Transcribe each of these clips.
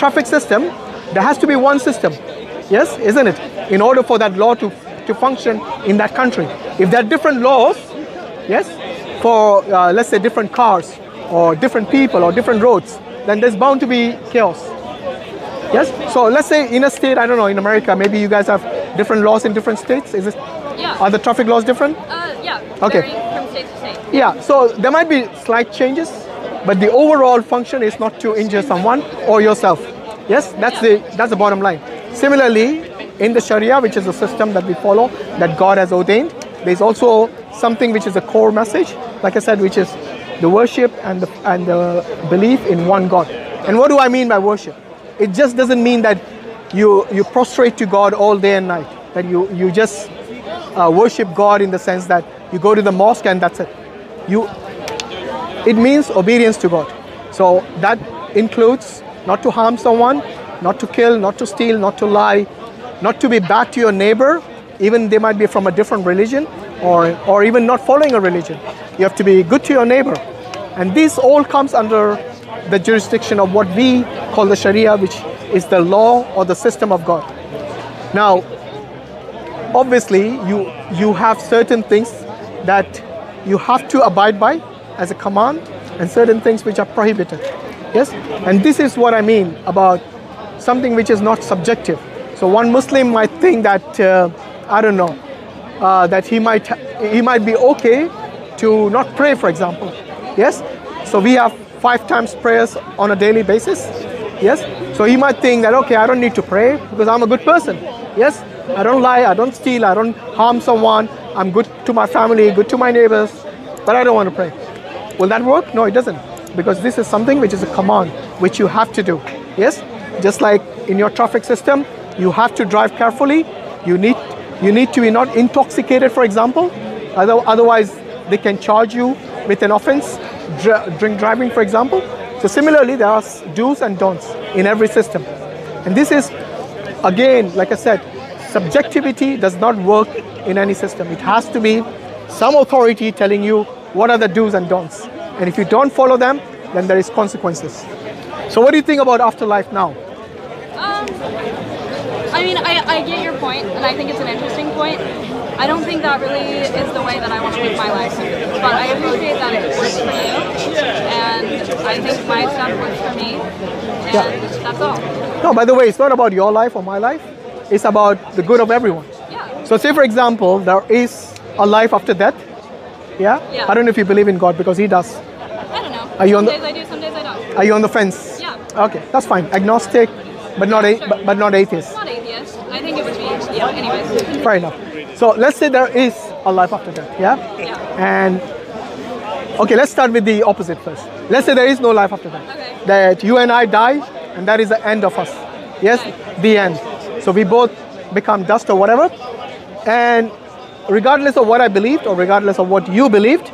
traffic system, there has to be one system. Yes, isn't it? In order for that law to function in that country. If there are different laws, yes, for let's say different cars or different people or different roads, then there's bound to be chaos. Yes. So let's say in a state, I don't know, in America, maybe you guys have different laws in different states. Is it? Yeah. Are the traffic laws different? Yeah. Okay. Varying from state to state. Yeah. So there might be slight changes, but the overall function is not to injure someone or yourself. Yes. That's the bottom line. Similarly, in the Sharia, which is a system that we follow, that God has ordained, there's also something which is a core message, like I said, which is the worship and the belief in one God. And what do I mean by worship? It just doesn't mean that you prostrate to God all day and night, that you just worship God in the sense that you go to the mosque and that's it. It means obedience to God. So that includes not to harm someone, not to kill, not to steal, not to lie, not to be bad to your neighbor, even they might be from a different religion or even not following a religion. You have to be good to your neighbor. And this all comes under the jurisdiction of what we call the Sharia, which is the law or the system of God. Now, obviously, you have certain things that you have to abide by as a command and certain things which are prohibited. Yes? And this is what I mean about something which is not subjective. So one Muslim might think that, I don't know, that he might be okay to not pray, for example. Yes? So we have 5 times prayers on a daily basis. Yes? So he might think that, okay, I don't need to pray because I'm a good person. Yes? I don't lie, I don't steal, I don't harm someone, I'm good to my family, good to my neighbors, but I don't want to pray. Will that work? No, it doesn't. Because this is something which is a command, which you have to do. Yes? Just like in your traffic system, you have to drive carefully. You need to be not intoxicated, for example. Otherwise, they can charge you with an offense, drink driving, for example. So similarly, there are do's and don'ts in every system. And this is, again, like I said, subjectivity does not work in any system. It has to be some authority telling you what are the do's and don'ts. And if you don't follow them, then there is consequences. So what do you think about afterlife now? I mean, I get your point, and I think it's an interesting point. I don't think that really is the way that I want to live my life. But I appreciate that it works for you, and I think my stuff works for me, and that's all. No, by the way, it's not about your life or my life. It's about the good of everyone. Yeah. So say, for example, there is a life after death. Yeah? Yeah. I don't know if you believe in God, because he does. I don't know. Are you on some days I do, some days I don't. Are you on the fence? Yeah. Okay, that's fine. Agnostic, but not but not atheist. Not atheist. I think it would be, yeah, anyways. Fair enough. So let's say there is a life after death, yeah? Yeah. And, okay, let's start with the opposite first. Let's say there is no life after death. Okay. That you and I die, and that is the end of us. Yes? Okay. The end. So we both become dust or whatever. And regardless of what I believed or regardless of what you believed,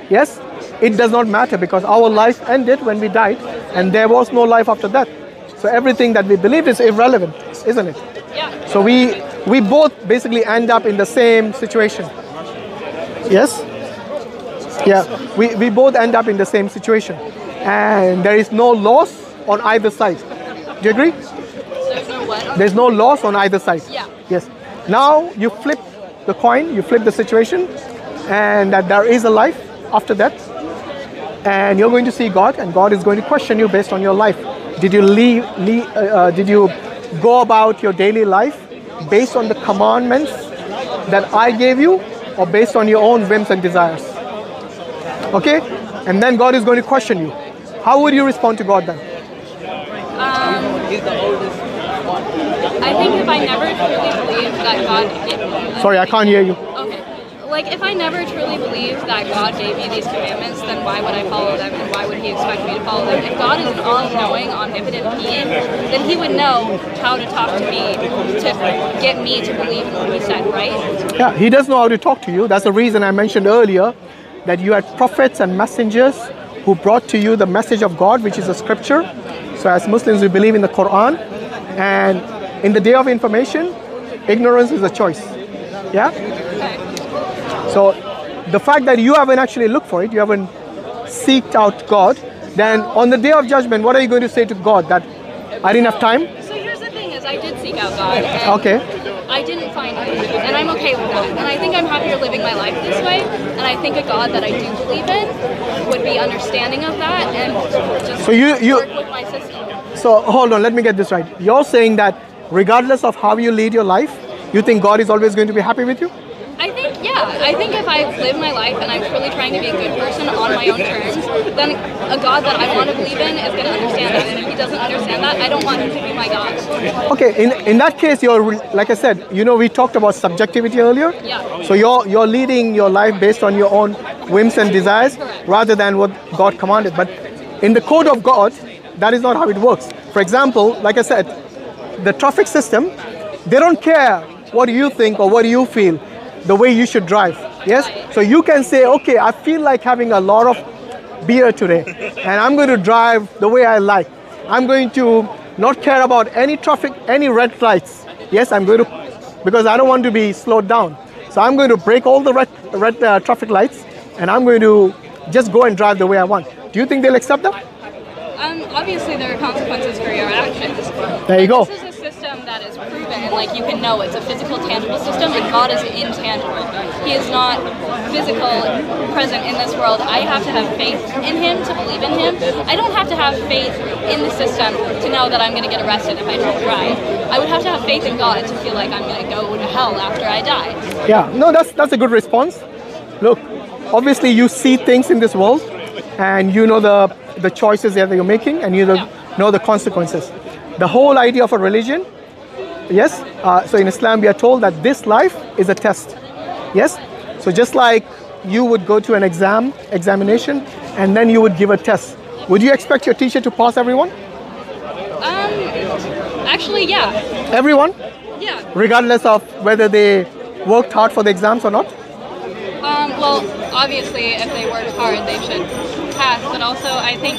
yes, it does not matter because our life ended when we died and there was no life after that. So everything that we believed is irrelevant, isn't it? Yeah. So we both basically end up in the same situation. Yes? Yeah, we both end up in the same situation. And there is no loss on either side. Do you agree? There's no what? There's no loss on either side. Yeah. Yes. Now you flip the coin, you flip the situation, and that there is a life after that. And you're going to see God, and God is going to question you based on your life. Did you did you go about your daily life based on the commandments that I gave you, or based on your own whims and desires? Okay? And then God is going to question you. How would you respond to God then? I think if I never truly believed that God... Sorry, I can't hear you. Okay. Like, if I never truly believed that God gave me these commandments, then why would I follow them, and why would he expect me to follow them? If God is an all-knowing, omnipotent being, then he would know how to talk to me to get me to believe in what he said, right? Yeah, he does know how to talk to you. That's the reason I mentioned earlier that you had prophets and messengers who brought to you the message of God, which is a scripture. So as Muslims, we believe in the Quran. And in the day of information, ignorance is a choice. Yeah? Okay. So the fact that you haven't actually looked for it, you haven't seeked out God, then on the day of judgment, what are you going to say to God? That I didn't have time. So here's the thing: is I did seek out God. And Okay. I didn't find Him, and I'm okay with that. And I think I'm happier living my life this way. And I think a God that I do believe in would be understanding of that and just So you work with my system. so hold on, let me get this right. You're saying that regardless of how you lead your life, you think God is always going to be happy with you? I think, yeah. I think if I live my life and I'm truly trying to be a good person on my own terms, then a God that I want to believe in is going to understand that. And if He doesn't understand that, I don't want Him to be my God. Okay, in that case, like I said, we talked about subjectivity earlier. Yeah. So you're leading your life based on your own whims and desires rather than what God commanded. But in the code of God, that is not how it works. For example, like I said, the traffic system, they don't care what you think or what you feel, the way you should drive. Yes? So you can say, okay, I feel like having a lot of beer today, and I'm going to drive the way I like. I'm going to not care about any traffic, any red lights. Yes, I'm going to, because I don't want to be slowed down. So I'm going to break all the red traffic lights, and I'm going to just go and drive the way I want. Do you think they'll accept that? Obviously, there are consequences for your actions. There you go. This is a system that is proven, like you can know it's a physical, tangible system, and God is intangible. He is not physical, present in this world. I have to have faith in Him to believe in Him. I don't have to have faith in the system to know that I'm going to get arrested if I don't drive. I would have to have faith in God to feel like I'm going to go to hell after I die. Yeah, no, that's a good response. Look, obviously you see things in this world, and you know the choices that you're making, and you know the consequences. The whole idea of a religion, yes, so in Islam we are told that this life is a test. Yes, so just like you would go to an examination and then you would give a test, would you expect your teacher to pass everyone? Actually, yeah. Everyone? Yeah. Regardless of whether they worked hard for the exams or not? Well, obviously, if they work hard, they should pass. But also, I think,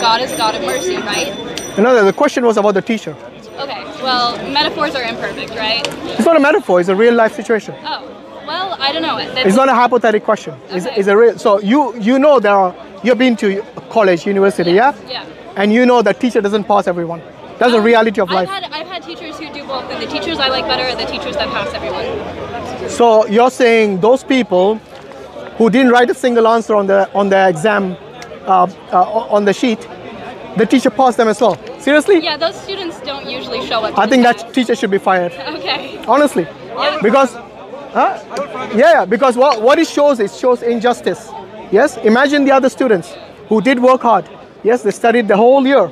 God is God of mercy, right? No, the question was about the teacher. Okay, well, metaphors are imperfect, right? It's not a metaphor, it's a real life situation. Oh, well, I don't know. It's not a hypothetical question. Okay. It's a real, so you know you've been to college, university, yeah? Yeah. And you know that teacher doesn't pass everyone. That's the reality of life. I've had teachers who do both, and the teachers I like better are the teachers that pass everyone. So you're saying those people who didn't write a single answer on the exam, on the sheet, the teacher passed them as well. Seriously? Yeah, those students don't usually show up. I think that teacher should be fired. Okay. Honestly. Yeah. Because, because what it shows injustice. Yes? Imagine the other students who did work hard. Yes, they studied the whole year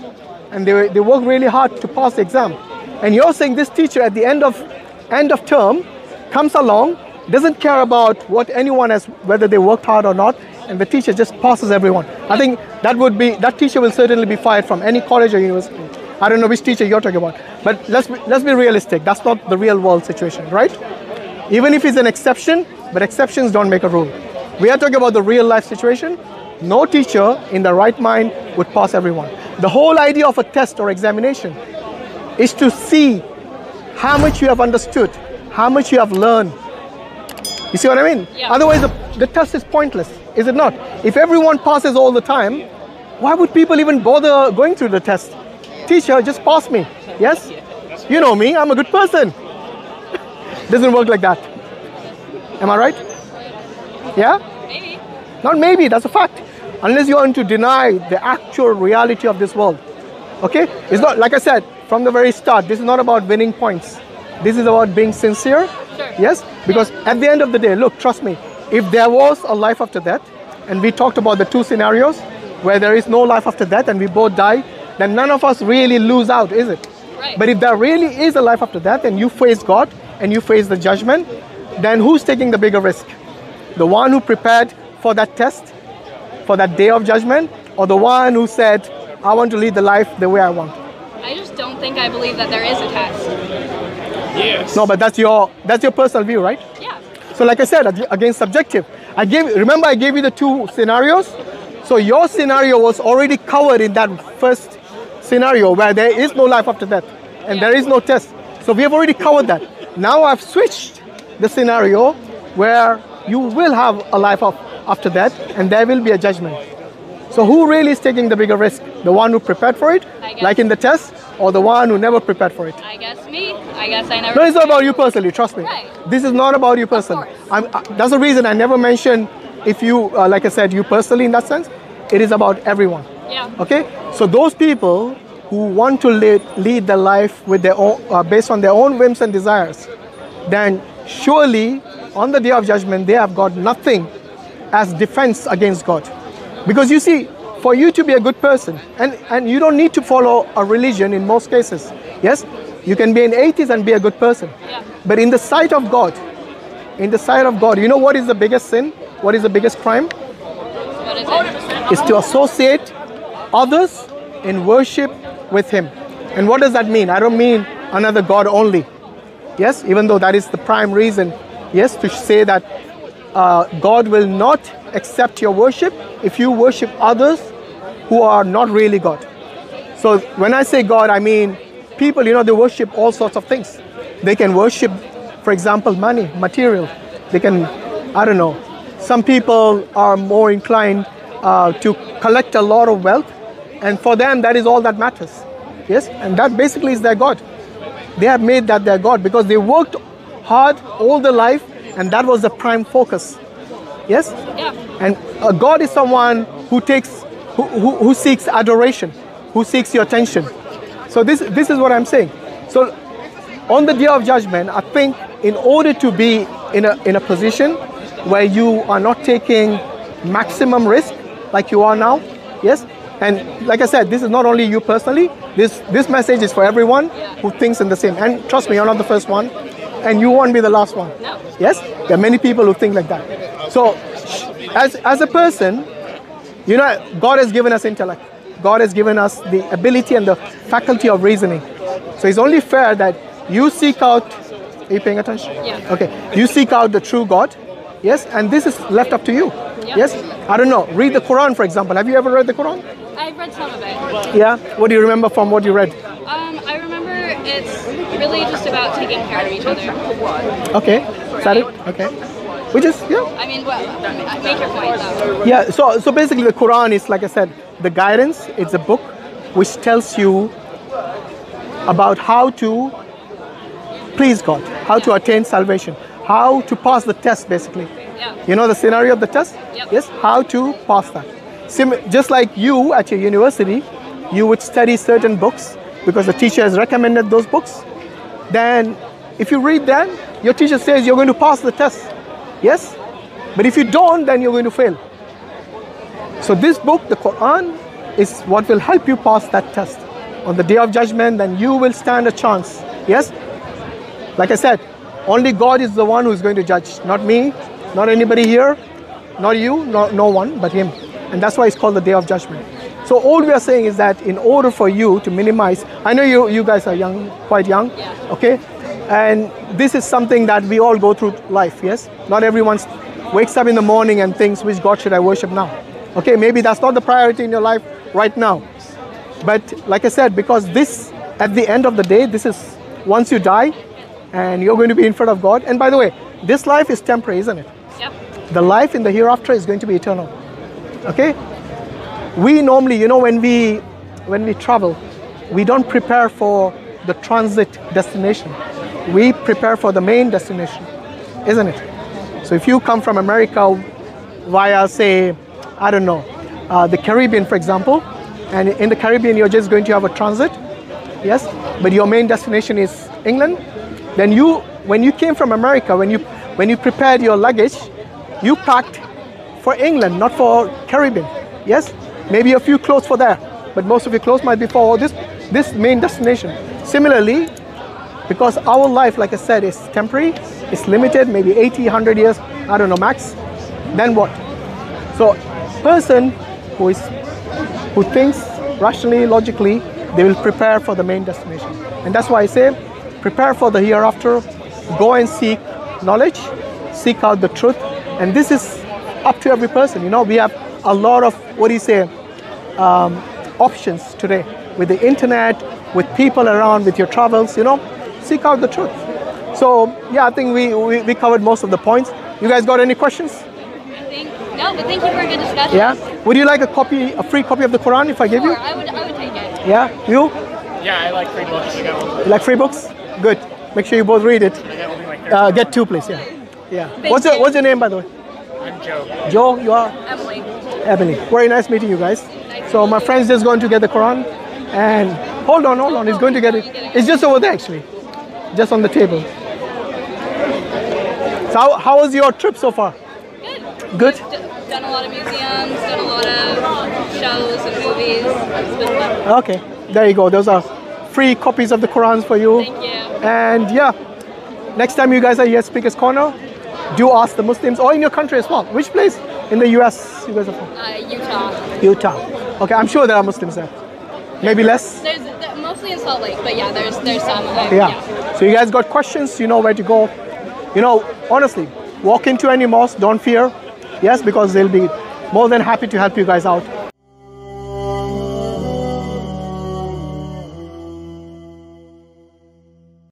and they worked really hard to pass the exam. And you're saying this teacher at the end of term comes along, doesn't care about what anyone has, whether they worked hard or not, and the teacher just passes everyone. I think that teacher will certainly be fired from any college or university. I don't know which teacher you're talking about, but let's be realistic. That's not the real world situation, right? Even if it's an exception, but exceptions don't make a rule. We are talking about the real life situation. No teacher in the right mind would pass everyone. The whole idea of a test or examination is to see how much you have understood, how much you have learned. You see what I mean? Yeah. Otherwise, the test is pointless, is it not? If everyone passes all the time, why would people even bother going through the test? Teacher, just pass me. Yes? You know me, I'm a good person. Doesn't work like that. Am I right? Yeah? Maybe. Not maybe, that's a fact. Unless you want to deny the actual reality of this world. Okay? It's not, like I said, from the very start, this is not about winning points. This is about being sincere. Sure. Yes? Because at the end of the day, look, trust me, if there was a life after death, and we talked about the two scenarios where there is no life after death and we both die, then none of us really lose out, is it? Right. But if there really is a life after death and you face God and you face the judgment, then who's taking the bigger risk? The one who prepared for that test, for that day of judgment, or the one who said, I want to lead the life the way I want? I just don't think I believe that there is a test. Yes. No, but that's your personal view, right? Yeah. So like I said, again, subjective. Remember I gave you the two scenarios? So your scenario was already covered in that first scenario where there is no life after death and there is no test. So we have already covered that. Now I've switched the scenario where you will have a life after that and there will be a judgment. So who really is taking the bigger risk? The one who prepared for it, like in the test, or the one who never prepared for it? I guess me. I guess I never. No, it's not about you personally, trust me. Right. This is not about you personally. course. That's the reason I never mention if you, like I said, you personally in that sense. It is about everyone. Yeah. Okay? So those people who want to lead their life with their own, based on their own whims and desires, then surely on the day of judgment, they have got nothing as defense against God. Because you see, for you to be a good person, and you don't need to follow a religion in most cases, yes? You can be an atheist and be a good person. Yeah. But in the sight of God, you know what is the biggest sin? What is the biggest crime? What is it? Is to associate others in worship with Him. And what does that mean? I don't mean another God only. Yes, even though that is the prime reason, yes, to say that God will not accept your worship if you worship others who are not really God. So when I say God, I mean people, you know, they worship all sorts of things. They can worship, for example, money, material. They can, I don't know, some people are more inclined to collect a lot of wealth, and for them that is all that matters. Yes, and that basically is their God. They have made that their God because they worked hard all their life, and that was the prime focus. Yes? Yeah. And God is someone who seeks adoration, who seeks your attention. So this is what I'm saying. So on the day of judgment, I think in order to be in a position where you are not taking maximum risk like you are now, yes? And like I said, this is not only you personally, this message is for everyone who thinks in the same. And trust me, you're not the first one, and you won't be the last one. No. Yes? There are many people who think like that. So as a person, you know, God has given us intellect. God has given us the ability and the faculty of reasoning. So it's only fair that you seek out, are you paying attention? Yeah. Okay. You seek out the true God. Yes? And this is left up to you. Yeah. Yes? I don't know. Read the Quran, for example. Have you ever read the Quran? I've read some of it. Yeah? What do you remember from what you read? I remember it's really just about taking care of each other. Okay. Is that it? Okay. Which is, yeah. I mean, well, make your point though. Yeah, so basically the Quran is, like I said, the guidance. It's a book which tells you about how to please God, how to attain salvation, how to pass the test, basically. Yeah. You know the scenario of the test? Yep. Yes, how to pass that. Just like you at your university, you would study certain books because the teacher has recommended those books. Then if you read them, your teacher says you're going to pass the test. Yes? But if you don't, then you're going to fail. So this book, the Quran, is what will help you pass that test. On the day of judgment, then you will stand a chance. Yes? Like I said, only God is the one who is going to judge. Not me, not anybody here, not you, no one but Him. And that's why it's called the day of judgment. So all we are saying is that in order for you to minimize, I know you guys are young, quite young, okay? And this is something that we all go through life, yes? Not everyone wakes up in the morning and thinks, which God should I worship now? Okay, maybe that's not the priority in your life right now. But like I said, because this, at the end of the day, this is once you die and you're going to be in front of God. And by the way, this life is temporary, isn't it? Yep. The life in the hereafter is going to be eternal. Okay? We normally, you know, when we travel, we don't prepare for the transit destination. We prepare for the main destination, isn't it? So if you come from America via, say, I don't know, the Caribbean, for example, and in the Caribbean you're just going to have a transit, yes, but your main destination is England, then when you came from America, when you prepared your luggage, you packed for England, not for Caribbean, yes? Maybe a few clothes for there, but most of your clothes might be for this main destination. Similarly, because our life, like I said, is temporary, it's limited, maybe 80, 100 years, I don't know, max, then what? So person who thinks rationally, logically, they will prepare for the main destination. And that's why I say, prepare for the hereafter, go and seek knowledge, seek out the truth. And this is up to every person. You know, we have a lot of, options today with the internet, with people around, with your travels, you know, seek out the truth. So yeah, I think we covered most of the points. You guys got any questions? I think No, but thank you for a good discussion. Yeah. Would you like a free copy of the Quran if I give you? Sure, I would take it. Yeah. You? Yeah, I like free books. I got one. You like free books? Good. Make sure you both read it. I got only like 30. Get 2, please. Yeah. Yeah. Thank you. What's your name, by the way? I'm Joe. Joe. You are? Emily. Ebony. Very nice meeting you guys. So my friend's just going to get the Quran, and hold on. He's going to get it. It's just over there actually, just on the table. So how was your trip so far? Good. Good. Done a lot of museums, done a lot of shows and movies. It's been fun. Okay. There you go. Those are free copies of the Qurans for you. Thank you. And yeah, next time you guys are here at Speaker's Corner, do ask the Muslims, or in your country as well. Which place in the US you guys are from? Utah. Utah. Okay, I'm sure there are Muslims there. Maybe less? There's mostly in Salt Lake, but yeah, there's some. Yeah. So you guys got questions, you know where to go. You know, honestly, walk into any mosque, don't fear. Yes, because they'll be more than happy to help you guys out.